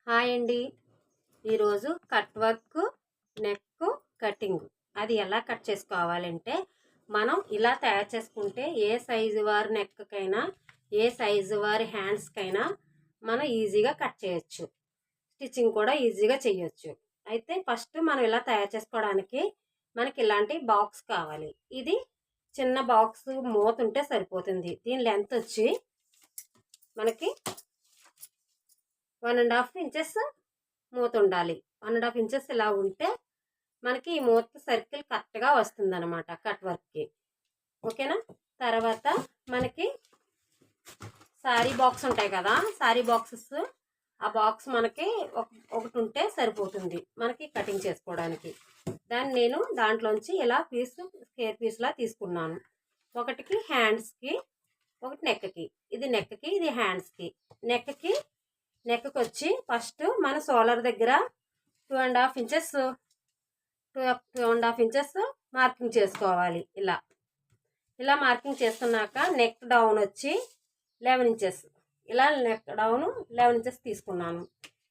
Hi అండి. ఈరోజు cut work neck cutting అది ఎలా కట్ చేసుకోవాలంటే మనం ఇలా తయారు చేసుకుంటే ఏ సైజు వారి నెక్కకైనా ఏ సైజు వారి హ్యాండ్స్కైనా మనం ఈజీగా కట్ చేయొచ్చు. స్టిచ్చింగ్ కూడా ఈజీగా చేయొచ్చు. అయితే ఫస్ట్ మనం ఇలా తయారు చేసుకోవడానికి మనకి ఇలాంటి బాక్స్ కావాలి. ఇది చిన్న బాక్స్ మూత ఉంటే సరిపోతుంది. దీని లెంత్ వచ్చి మనకి 1.5 ఇంచెస్ మూత ఉండాలి. 1.5 ఇంచెస్ ఇలా ఉంటే మనకి ఈ మూత సర్కిల్ కరెక్ట్గా వస్తుంది అనమాట కట్ వర్క్కి. ఓకేనా. తర్వాత మనకి శారీ బాక్స్ ఉంటాయి కదా, శారీ బాక్సెస్, ఆ బాక్స్ మనకి ఒకటి ఉంటే సరిపోతుంది మనకి కటింగ్ చేసుకోవడానికి. నేను దాంట్లోంచి ఇలా స్క్వేర్ పీస్లా తీసుకున్నాను. ఒకటికి హ్యాండ్స్కి, ఒకటి నెక్కి. ఇది నెక్కి, ఇది హ్యాండ్స్కి. నెక్కి వచ్చి ఫస్ట్ మన షోల్డర్ దగ్గర 2.5 ఇంచెస్ మార్కింగ్ చేసుకోవాలి. ఇలా మార్కింగ్ చేసుకున్నాక నెక్ డౌన్ వచ్చి 11 ఇంచెస్, ఇలా నెక్ డౌన్ 11 ఇంచెస్ తీసుకున్నాను.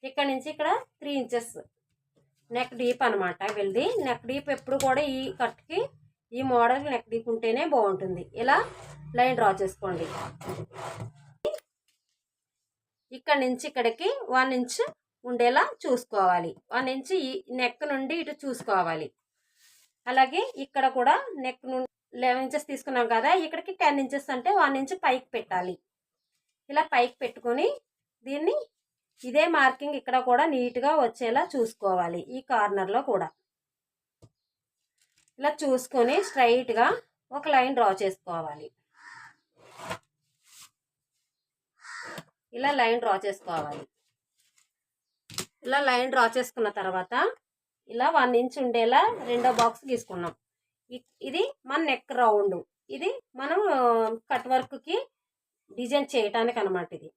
ఇక్కడ నుంచి ఇక్కడ 3 ఇంచెస్ నెక్ డీప్ అనమాట. వెళ్ళి నెక్ డీప్ ఎప్పుడు కూడా ఈ కట్కి ఈ మోడల్ నెక్ డీప్ ఉంటేనే బాగుంటుంది. ఇలా లైన్ డ్రా చేసుకోండి. ఇక్కడ నుంచి ఇక్కడికి 1 ఇంచ్ ఉండేలా చూసుకోవాలి. 1 ఇంచ్ ఈ నెక్ నుండి ఇటు చూసుకోవాలి. అలాగే ఇక్కడ కూడా నెక్ నుండి 11 ఇంచెస్ తీసుకున్నాం కదా, ఇక్కడికి 10 ఇంచెస్ అంటే 1 ఇంచ్ పైకి పెట్టాలి. ఇలా పైకి పెట్టుకొని దీన్ని ఇదే మార్కింగ్ ఇక్కడ కూడా నీట్గా వచ్చేలా చూసుకోవాలి. ఈ కార్నర్లో కూడా ఇలా చూసుకొని స్ట్రైట్గా ఒక లైన్ డ్రా చేసుకోవాలి. ఇలా లైన్ డ్రా చేసుకోవాలి. ఇలా లైన్ డ్రా చేసుకున్న తర్వాత ఇలా 1 ఇంచ్ ఉండేలా రెండో బాక్స్ గీసుకున్నాం. ఇది మన నెక్ రౌండ్. ఇది మనం కట్ వర్క్కి డిజైన్ చేయటానికి అనమాట. ఇది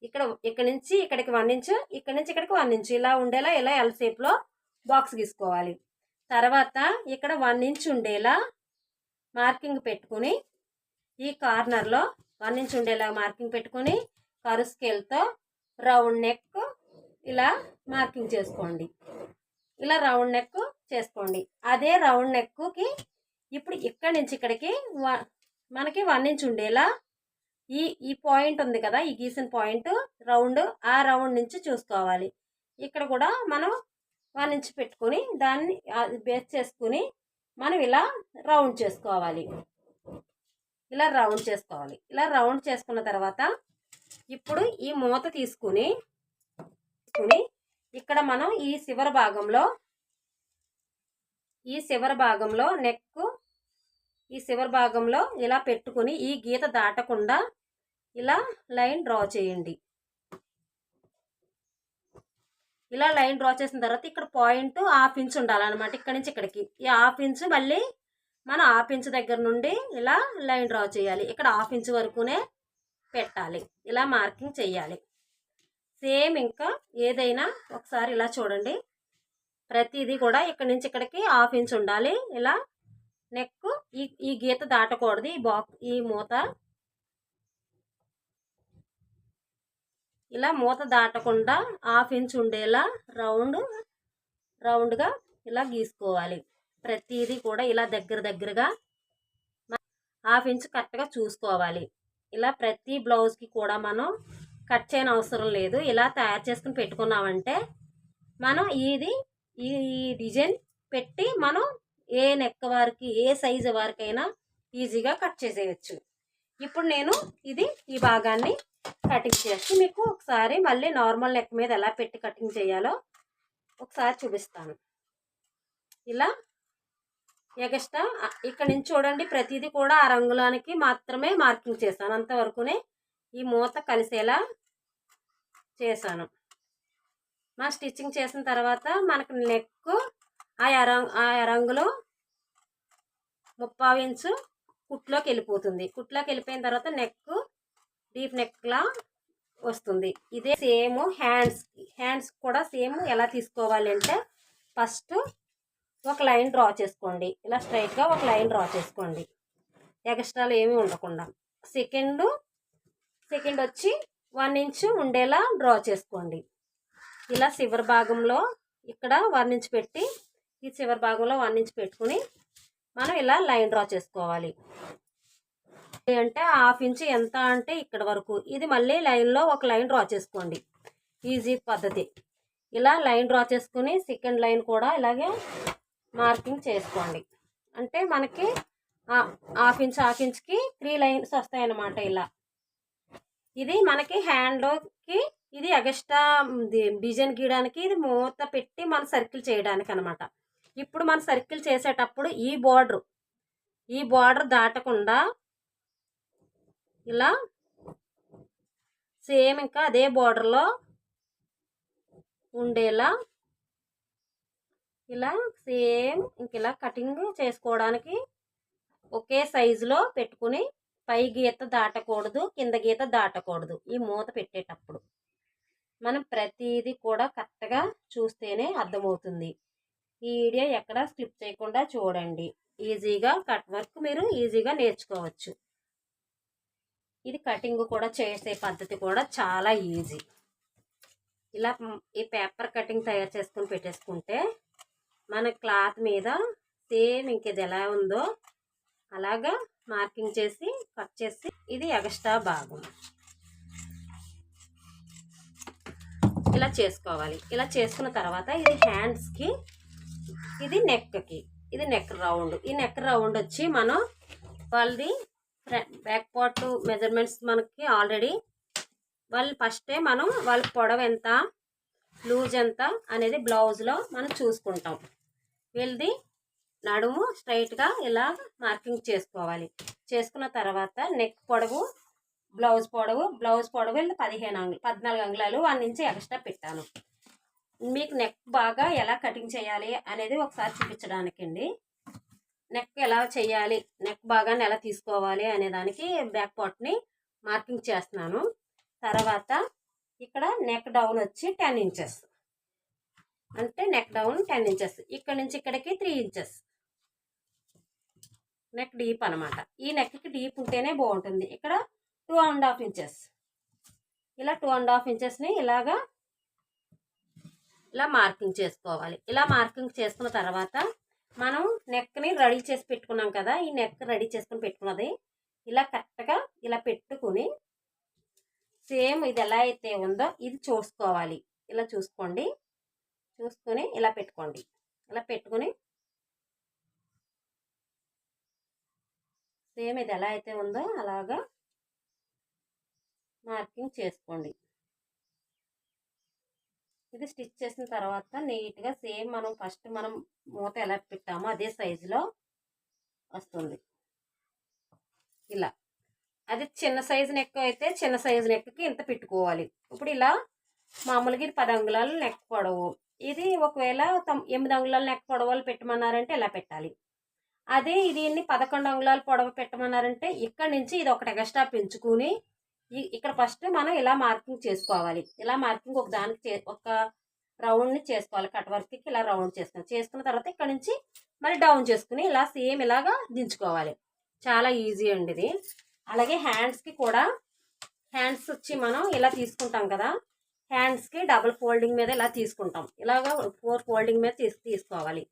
ఇక్కడ నుంచి ఇక్కడికి 1 ఇంచ్, ఇక్కడ నుంచి ఇక్కడికి 1 ఇంచ్ ఇలా ఉండేలా ఇలా ఎల్ షేప్లో బాక్స్ గీసుకోవాలి. తర్వాత ఇక్కడ 1 ఇంచ్ ఉండేలా మార్కింగ్ పెట్టుకుని ఈ కార్నర్లో 1 ఇంచ్ ఉండేలా మార్కింగ్ పెట్టుకుని కరు స్కేల్తో రౌండ్ నెక్ ఇలా మార్కింగ్ చేసుకోండి. ఇలా రౌండ్ నెక్ చేసుకోండి. అదే రౌండ్ నెక్కి ఇప్పుడు ఇక్కడి నుంచి ఇక్కడికి మనకి 1 ఇంచ్ ఉండేలా ఈ పాయింట్ ఉంది కదా, ఈ గీసిన పాయింట్ రౌండ్, ఆ రౌండ్ నుంచి చూసుకోవాలి. ఇక్కడ కూడా మనం 1 ఇంచ్ పెట్టుకొని దాన్ని బేస్ చేసుకుని మనం ఇలా రౌండ్ చేసుకోవాలి. ఇలా రౌండ్ చేసుకున్న తర్వాత ఇప్పుడు ఈ మూత తీసుకుని ఇక్కడ మనం ఈ చివరి భాగంలో నెక్ ఈ చివరి భాగంలో ఇలా పెట్టుకుని ఈ గీత దాటకుండా ఇలా లైన్ డ్రా చేయండి. ఇలా లైన్ డ్రా చేసిన తర్వాత ఇక్కడ పాయింట్ 1/2 ఇంచ్ ఉండాలన్నమాట. ఇక్కడ నుంచి ఇక్కడికి ఈ 1/2 ఇంచ్ మళ్ళీ మనం 1/2 ఇంచ్ దగ్గర నుండి ఇలా లైన్ డ్రా చేయాలి. ఇక్కడ 1/2 ఇంచ్ వరకునే పెట్టాలి. ఇలా మార్కింగ్ చేయాలి. సేమ్ ఇంకా ఏదైనా ఒకసారి ఇలా చూడండి. ప్రతిదీ కూడా ఇక్కడ నుంచి ఇక్కడికి 1/2 ఇంచ్ ఉండాలి. ఇలా నెక్ ఈ గీత దాటకూడదు. ఈ మూత ఇలా మూత దాటకుండా 1/2 ఇంచ్ ఉండేలా రౌండ్గా ఇలా గీసుకోవాలి. ప్రతిదీ కూడా ఇలా దగ్గరగా 1/2 ఇంచ్ కరెక్ట్గా చూసుకోవాలి. ఇలా ప్రతి బ్లౌజ్కి కూడా మనం కట్ చేయని అవసరం లేదు. ఇలా తయారు చేసుకుని పెట్టుకున్నామంటే మనం ఈ డిజైన్ పెట్టి మనం ఏ నెక్ వారికి ఏ సైజు వారికైనా ఈజీగా కట్ చేసేయచ్చు. ఇప్పుడు నేను ఈ భాగాన్ని కటింగ్ చేసి మీకు ఒకసారి మళ్ళీ నార్మల్ నెక్ మీద ఎలా పెట్టి కటింగ్ చేయాలో ఒకసారి చూపిస్తాను. ఇలా ఎగస్ట్రా ఇక్కడ నుంచి చూడండి, ప్రతిదీ కూడా ఆ రంగులోనికి మాత్రమే మార్కింగ్ చేశాను. అంతవరకునే ఈ మూత కలిసేలా చేశాను. స్టిచ్చింగ్ చేసిన తర్వాత మనకు నెక్ ఆ రంగులో 3/4 ఇంచ్ కుట్లోకి వెళ్ళిపోతుంది. కుట్లోకి వెళ్ళిపోయిన తర్వాత నెక్ డీప్ నెక్లా వస్తుంది. ఇదే సేమ్ హ్యాండ్స్ కూడా సేమ్ ఎలా తీసుకోవాలి అంటే ఫస్ట్ ఒక లైన్ డ్రా చేసుకోండి. ఇలా స్ట్రైట్గా ఒక లైన్ డ్రా చేసుకోండి, ఎక్స్ట్రాలు ఏమీ ఉండకుండా. సెకండ్ వచ్చి 1 ఇంచ్ ఉండేలా డ్రా చేసుకోండి. ఇలా చివరి భాగంలో ఇక్కడ 1 ఇంచ్ పెట్టి ఈ చివరి భాగంలో 1 ఇంచ్ పెట్టుకుని మనం ఇలా లైన్ డ్రా చేసుకోవాలి. అంటే 1/2 ఇంచ్ ఎంత అంటే ఇక్కడ వరకు. ఇది మళ్ళీ లైన్లో ఒక లైన్ డ్రా చేసుకోండి. ఈజీ పద్ధతి. ఇలా లైన్ డ్రా చేసుకుని సెకండ్ లైన్ కూడా ఇలాగే మార్కింగ్ చేసుకోండి. అంటే మనకి 1/2 ఇంచ్కి 3 లైన్స్ వస్తాయి అన్నమాట. ఇలా ఇది మనకి హ్యాండ్కి ఇది ఎక్స్ట్రా డిజైన్ గీయడానికి, ఇది మూత పెట్టి మనం సర్కిల్ చేయడానికి అనమాట. ఇప్పుడు మనం సర్కిల్ చేసేటప్పుడు ఈ బార్డర్ దాటకుండా ఇలా సేమ్ ఇంకా అదే బార్డర్లో ఉండేలా ఇలా సేమ్ ఇంక ఇలా కటింగ్ చేసుకోవడానికి ఒకే సైజులో పెట్టుకుని పై గీత దాటకూడదు, కింద గీత దాటకూడదు. ఈ మూత పెట్టేటప్పుడు మనం ప్రతిదీ కూడా కరెక్ట్గా చూస్తేనే అర్థమవుతుంది. ఈ వీడియో ఎక్కడ స్కిప్ చేయకుండా చూడండి. ఈజీగా కట్ వర్క్ మీరు ఈజీగా నేర్చుకోవచ్చు. ఇది కటింగ్ కూడా చేసే పద్ధతి కూడా చాలా ఈజీ. ఇలా ఈ పేపర్ కటింగ్ తయారు చేసుకుని పెట్టేసుకుంటే మన క్లాత్ మీద సేమ్ ఇంక ఇది ఎలా ఉందో అలాగా మార్కింగ్ చేసి కట్ చేసి ఇది ఎక్స్ట్రా భాగం ఇలా చేసుకోవాలి. ఇలా చేసుకున్న తర్వాత ఇది హ్యాండ్స్కి, ఇది నెక్కి, ఇది నెక్ రౌండ్. ఈ నెక్ రౌండ్ వచ్చి మనం వాళ్ళది బ్యాక్ పార్ట్ మెజర్మెంట్స్ మనకి ఆల్రెడీ వాళ్ళు ఫస్టే మనం వాళ్ళ పొడవు ఎంత, లూజ్ ఎంత అనేది బ్లౌజ్లో మనం చూసుకుంటాం. వీళ్ళది నడుము స్ట్రైట్గా ఇలా మార్కింగ్ చేసుకోవాలి. చేసుకున్న తర్వాత నెక్ పొడవు, బ్లౌజ్ పొడవు 14 అంగుళాలు 1 ఇంచ్ ఎక్స్ట్రా పెట్టాను. మీకు నెక్ బాగా ఎలా కటింగ్ చేయాలి అనేది ఒకసారి చూపించడానికండి. నెక్ ఎలా చేయాలి, నెక్ భాగాన్ని ఎలా తీసుకోవాలి అనే దానికి బ్యాక్ పార్ట్ని మార్కింగ్ చేస్తున్నాను. తర్వాత ఇక్కడ నెక్ డౌన్ వచ్చి 10 ఇంచెస్, అంటే నెక్ డౌన్ 10 ఇంచెస్. ఇక్కడ నుంచి ఇక్కడికి 3 ఇంచెస్ నెక్ డీప్ అనమాట. ఈ నెక్కి డీప్ ఉంటేనే బాగుంటుంది. ఇక్కడ 2.5 ఇంచెస్, ఇలా 2.5 ఇంచెస్ని ఇలాగా ఇలా మార్కింగ్ చేసుకోవాలి. ఇలా మార్కింగ్ చేసుకున్న తర్వాత మనం నెక్ని రెడీ చేసి పెట్టుకున్నాం కదా, ఈ నెక్ రెడీ చేసుకుని పెట్టుకున్నది ఇలా కరెక్ట్గా ఇలా పెట్టుకుని సేమ్ ఇది ఎలా అయితే ఉందో ఇది చూసుకోవాలి. ఇలా చూసుకోండి, చూసుకొని ఇలా పెట్టుకోండి. ఇలా పెట్టుకుని సేమ్ ఇది ఎలా అయితే ఉందో అలాగా మార్కింగ్ చేసుకోండి. ఇది స్టిచ్ చేసిన తర్వాత నీట్గా సేమ్ మనం ఫస్ట్ మనం మూత ఎలా పెట్టామో అదే సైజులో వస్తుంది. ఇలా అది చిన్న సైజు నెక్ అయితే చిన్న సైజు నెక్కి ఇంత పెట్టుకోవాలి. ఇప్పుడు ఇలా మామూలుగా ఇది 10 అంగుళాలు నెక్ పొడవు, ఇది ఒకవేళ 8 అంగుళాల నెక్ పొడవులు పెట్టమన్నారంటే ఇలా పెట్టాలి. అదే దీన్ని 11 అంగుళాల పొడవు పెట్టమన్నారంటే ఇక్కడ నుంచి ఇది ఒకటి ఎక్స్ట్రా పెంచుకుని ఇక్కడ ఫస్ట్ మనం ఇలా మార్కింగ్ చేసుకోవాలి. ఇలా మార్కింగ్ ఒక దానికి ఒక రౌండ్ని చేసుకోవాలి. కట్ వర్క్కి ఇలా రౌండ్ చేసుకున్న తర్వాత ఇక్కడ నుంచి మళ్ళీ డౌన్ చేసుకుని ఇలా సేమ్ ఇలాగా దించుకోవాలి. చాలా ఈజీ అండి ఇది. అలాగే హ్యాండ్స్కి కూడా, హ్యాండ్స్ వచ్చి మనం ఇలా తీసుకుంటాం కదా, హ్యాండ్స్కి డబుల్ ఫోల్డింగ్ మీద ఇలా తీసుకుంటాం. ఇలాగా 4 ఫోల్డింగ్ మీద తీసుకోవాలి.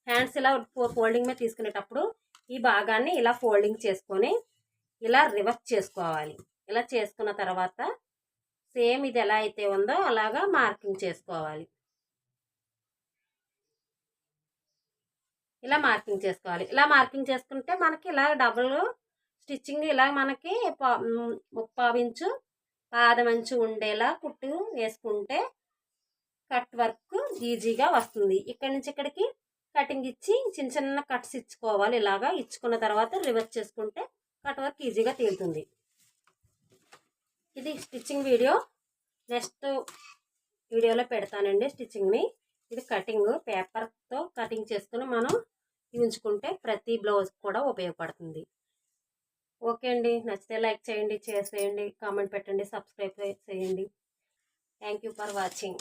హ్యాండ్స్ ఇలా 4 ఫోల్డింగ్ మీద తీసుకునేటప్పుడు ఈ భాగాన్ని ఇలా ఫోల్డింగ్ చేసుకొని ఇలా రివర్స్ చేసుకోవాలి. ఇలా చేసుకున్న తర్వాత సేమ్ ఇది ఎలా అయితే ఉందో అలాగా మార్కింగ్ చేసుకోవాలి. ఇలా మార్కింగ్ చేసుకోవాలి. ఇలా మార్కింగ్ చేసుకుంటే మనకి ఇలా డబుల్ స్టిచ్చింగ్ ఇలా మనకి 3/4 ఇంచు పాదమంచు ఉండేలా కుట్టు వేసుకుంటే కట్ వర్క్ ఈజీగా వస్తుంది. ఇక్కడి నుంచి ఇక్కడికి కటింగ్ ఇచ్చి చిన్న చిన్న కట్స్ ఇచ్చుకోవాలి. ఇలాగా ఇచ్చుకున్న తర్వాత రివర్స్ చేసుకుంటే కట్ వర్క్ ఈజీగా తేలుతుంది. ఇది స్టిచ్చింగ్ వీడియో నెక్స్ట్ వీడియోలో పెడతానండి స్టిచ్చింగ్ని. ఇది కటింగ్ పేపర్తో కటింగ్ చేసుకుని మనం ఉంచుకుంటే ప్రతి బ్లౌజ్ కూడా ఉపయోగపడుతుంది. ఓకే అండి, నచ్చితే లైక్ చేయండి, షేర్ చేయండి, కామెంట్ పెట్టండి, సబ్స్క్రైబ్ చేయండి. Thank you for watching.